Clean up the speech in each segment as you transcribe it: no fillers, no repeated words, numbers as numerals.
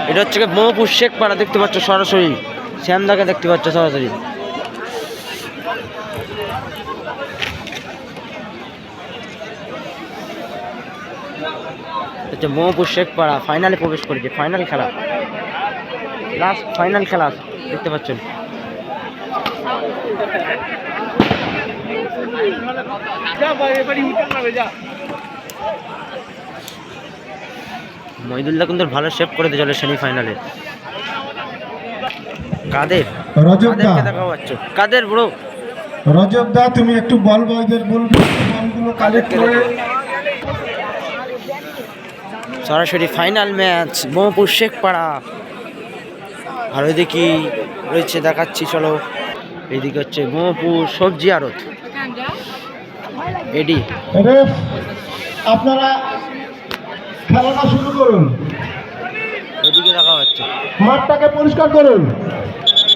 এটা হচ্ছে মোহাম্মদপুর শেখপাড়া, দেখতে পাচ্ছ সরাসরি শ্যামদাকে দেখতে পাচ্ছ সরাসরি। হচ্ছে মোহাম্মদপুর শেখপাড়া ফাইনালে প্রবেশ করেছে, ফাইনাল খেলা, লাস্ট ফাইনাল খেলা দেখতে পাচ্ছেন। মহিদুল্লাহ কিন্তু ভালো শেপ করে দিয়ে চলে সেমিফাইনালে। কাদের দেখা পাচ্ছ, কাদের ব্রো রজব দা তুমি একটু বল বয়দের বলবে বলগুলো কালেক্ট করে। সরাসরি ফাইনাল ম্যাচ মোহাম্মদপুর শেখপাড়া। আর ওইদিকে রয়েছে দেখাচ্ছি চলো, এইদিকে হচ্ছে মোহাম্মদপুর সবজি আড়ত এডি। আপনারা খেলাটা শুরু করুন, ওইদিকে দেখা পাচ্ছে, মাঠটাকে পরিষ্কার করুন।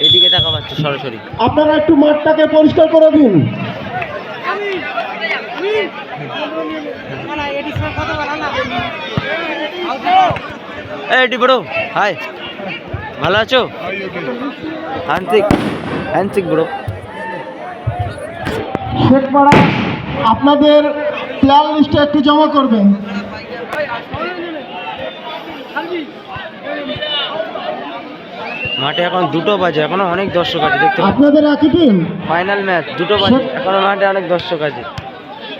এইদিকে দেখা পাচ্ছে সরাসরি, আপনারা একটু মাঠটাকে পরিষ্কার করে দিন। এডি ব্রো হাই, ভালো আছো? হ্যান্সিক ব্রো। শেখপাড়া আপনাদের প্লেয়ার লিস্টে একটু জমা করবেন। মাঠে এখন 2টো বাজে, এখনো অনেক দর্শক আছে দেখতে পাচ্ছেন। আপনাদের একই টিম, ফাইনাল ম্যাচ 2টো বাজে, এখনো মাঠে অনেক দর্শক আছে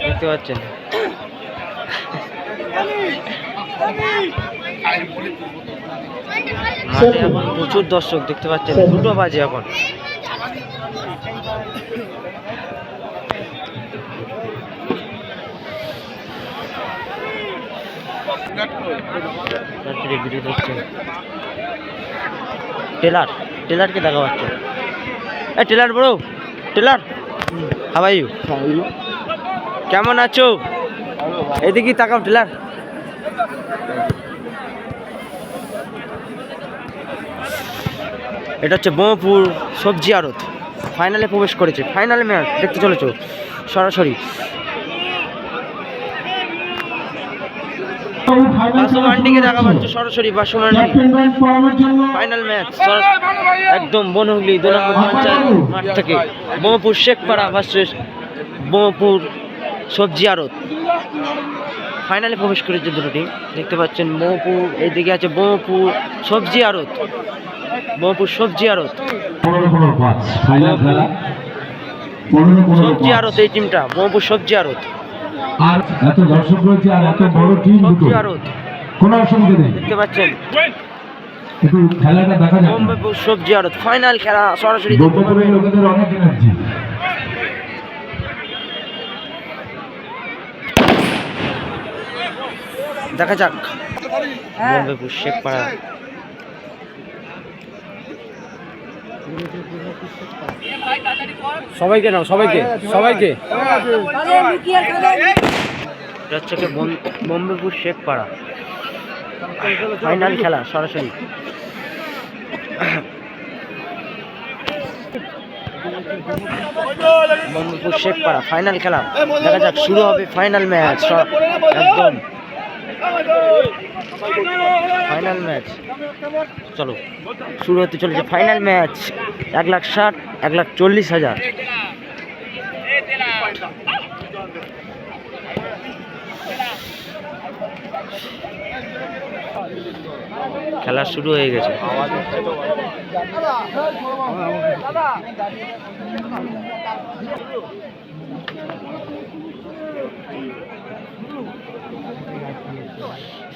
দেখতে পাচ্ছেন। মাঠে এখন প্রচুর দর্শক দেখতে পাচ্ছেন, 2টো বাজে এখন। টেলারকে দেখা পাচ্ছে। Taylor bro, Taylor how are you, কেমন আছো? এদিকে তাকাও টেলার। এটা হচ্ছে মোহাম্মদপুর সবজি আড়ত ফাইনালে প্রবেশ করেছে, ফাইনাল ম্যাচ দেখতে চলেছো সরাসরি। বাসুমান্ডিকে দেখা পাচ্ছ সরাসরি, বাসুমান্ডি ফাইনাল ম্যাচ একদম বনহুগলি 2 নম্বর পঞ্চায়েত মাঠ থেকে। মোহাম্মদপুর শেখপাড়া ভার্সেস মোহাম্মদপুর সবজি আড়ত ফাইনালে প্রবেশ করেছে দুটো টিম দেখতে পাচ্ছেন। মোহাম্মদপুর এইদিকে আছে মোহাম্মদপুর সবজি আড়ত, মোহাম্মদপুর সবজি আড়ত, সবজি আড়ত এই টিমটা মোহাম্মদপুর সবজি আড়ত। আর এত দর্শক রয়েছে আর এত বড় টিম দুটো, কোনো অসুবিধা নেই দেখতে পাচ্ছেন। একটু খেলাটা দেখা যাক। মোহাম্মদপুর সবজি আড়ত ফাইনাল খেলা সরাসরি লোকেদের অনেক এনার্জি। দেখা যাক মোহাম্মদপুর শেখপাড়া। সবাইকে নাও, সবাইকে এটা হচ্ছে মোহাম্মদপুর শেখপাড়া ফাইনাল খেলা সরাসরি। মোহাম্মদপুর শেখপাড়া ফাইনাল খেলা, দেখা যাক শুরু হবে ফাইনাল ম্যাচ, একদম ফাইনাল ম্যাচ। চলো শুরু হতে চলেছে ফাইনাল ম্যাচ। 1,60,000 1,40,000। খেলা শুরু হয়ে গেছে।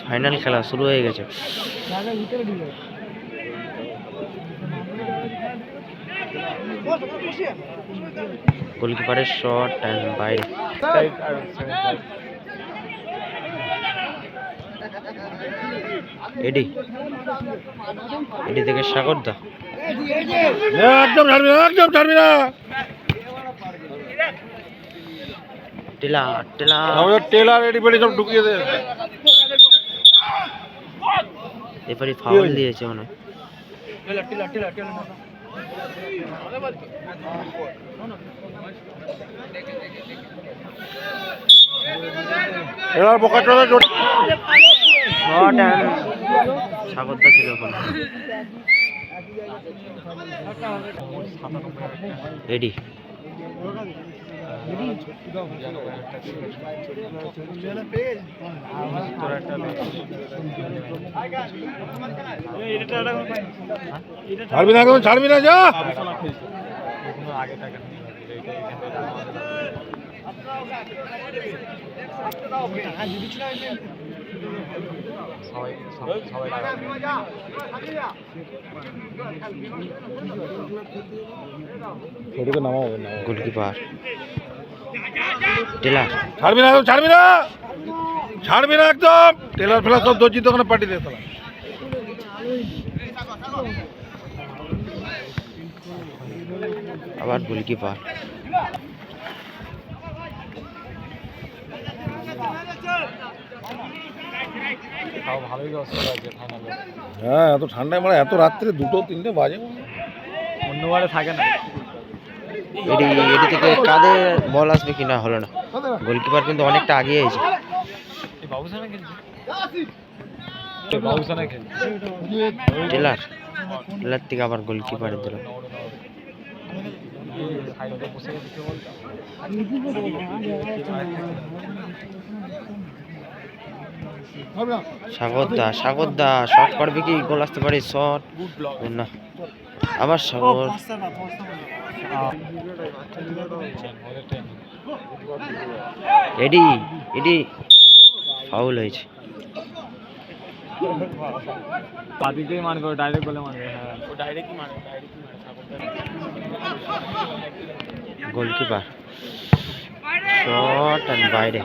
ফাইনাল খেলা শুরু হয়ে গেছে। গোলকিপারের শট এন্ড বাইরে। এডি থেকে সাগরদা, একদম ছাড়বি না। টেলার এডিবডি সব ঢুকিয়ে দে। এবারে ফাউল দিয়েছে মনে হয়। এবার বোকাচোদা শট এন্ড স্বাগতদা ছিল ওখানে। রেডি ছাড়বি না, ছাড়বি না, যা। গোলকিপার টেলার ছাড়বি না, ছাড়বি না, ছাড়বি না একদম। টেলার ফেলার সব দর্জিত ওখানে পার্টি দিয়ে ফেলা। আবার গোলকিপার হ্যাঁ, এত ঠান্ডায় মানে এত রাত্রে 2-3 বাজে অন্যবারে থাকে না। এডি থেকে কাদের বল আসবে কিনা হলো না। গোলকিপার কিন্তু অনেকটা আগিয়ে আছে। টেলার থেকে আবার গোলকিপারের দিল। সাগরদা শট করবে কি? গোল আসতে পারে শট না। আবার সাগর এডি ফাউল হয়েছে। বাদিকেই মারবে, ডাইরেক্ট বলে মারবে। হ্যাঁ, ও ডাইরেক্টই মারবে, গোলকিপার শট আর বাইরে।